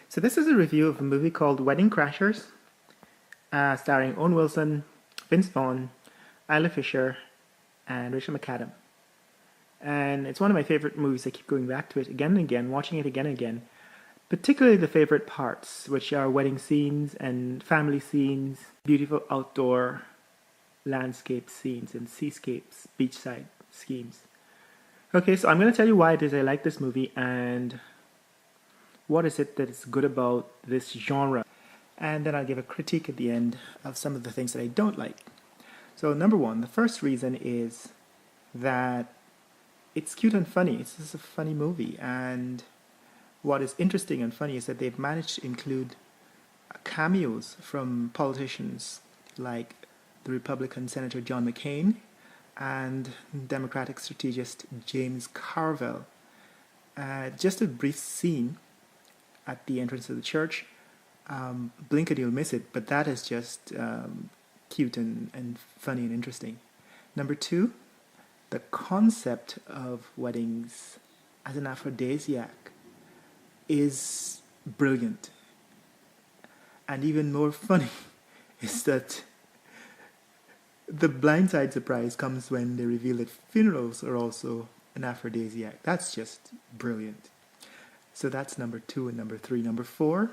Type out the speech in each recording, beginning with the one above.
So this is a review of a movie called Wedding Crashers, starring Owen Wilson, Vince Vaughn, Isla Fisher, and Rachel McAdam. And it's one of my favorite movies. I keep going back to it again and again, watching it again and again. Particularly the favorite parts, which are wedding scenes and family scenes, beautiful outdoor landscape scenes and seascapes, beachside schemes. Okay, so I'm going to tell you why it is I like this movie and what is it that is good about this genre. And then I'll give a critique at the end of some of the things that I don't like. So number one, the first reason is that it's cute and funny. It's just a funny movie. And what is interesting and funny is that they've managed to include cameos from politicians like the Republican Senator John McCain and Democratic strategist James Carville. Just a brief scene at the entrance of the church. Blink and you'll miss it, but that is just cute and funny and interesting. Number two, the concept of weddings as an aphrodisiac is brilliant. And even more funny is that the blindside surprise comes when they reveal that funerals are also an aphrodisiac. That's just brilliant. So that's number two and number three. Number four,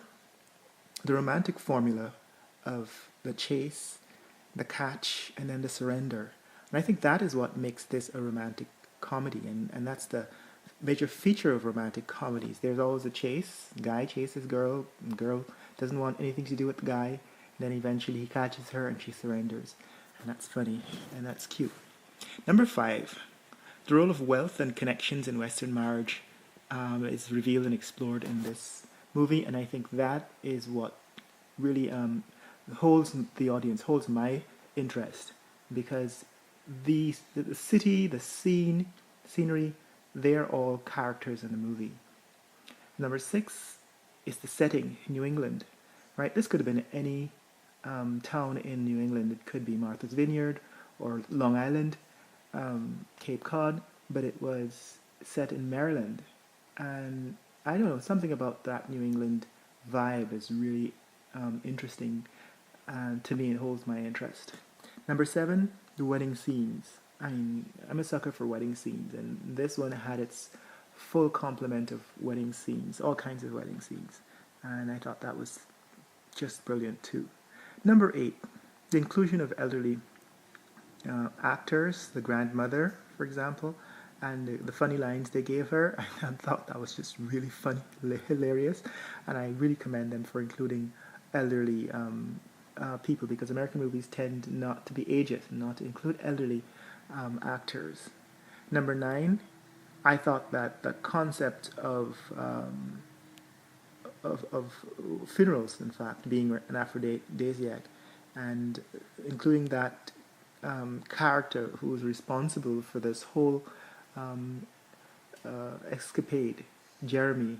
the romantic formula of the chase, the catch, and then the surrender. And I think that is what makes this a romantic comedy, and that's the major feature of romantic comedies. There's always a chase, guy chases girl doesn't want anything to do with the guy, and then eventually he catches her and she surrenders. And that's funny, and that's cute. Number five, the role of wealth and connections in Western marriage is revealed and explored in this movie, and I think that is what really holds the audience, holds my interest, because the city, the scenery, they're all characters in the movie. Number six is the setting, New England, right? This could have been any town in New England. It could be Martha's Vineyard or Long Island, Cape Cod, but it was set in Maryland. And I don't know, something about that New England vibe is really interesting. And to me, it holds my interest. Number seven, the wedding scenes. I mean, I'm a sucker for wedding scenes, and this one had its full complement of wedding scenes, all kinds of wedding scenes. And I thought that was just brilliant too. Number eight, the inclusion of elderly actors, the grandmother, for example, and the funny lines they gave her. I thought that was just really funny, hilarious, and I really commend them for including elderly people, because American movies tend not to be ageist, not to include elderly actors. Number nine, I thought that the concept of funerals, in fact, being an aphrodisiac, and including that character who was responsible for this whole escapade, Jeremy,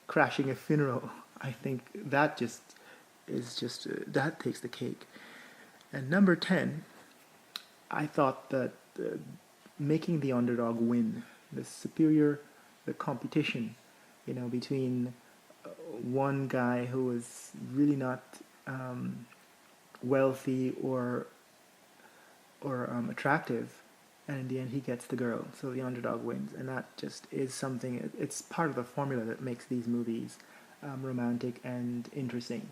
crashing a funeral. I think that just is just that takes the cake. And number 10, I thought that making the underdog win, the competition, between one guy who was really not wealthy or attractive, and in the end he gets the girl, so the underdog wins, and that just is something. It's part of the formula that makes these movies romantic and interesting.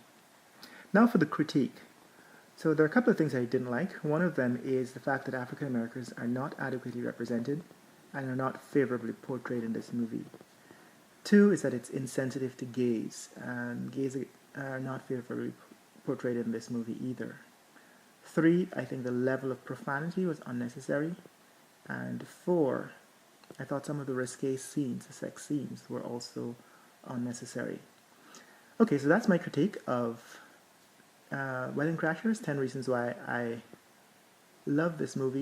Now for the critique. So there are a couple of things I didn't like. One of them is the fact that African Americans are not adequately represented and are not favorably portrayed in this movie. Two is that it's insensitive to gays, and gays are not favorably portrayed in this movie either. Three, I think the level of profanity was unnecessary. And four, I thought some of the risque scenes, the sex scenes, were also unnecessary. Okay, so that's my critique of Wedding Crashers, 10 Reasons Why I love this movie.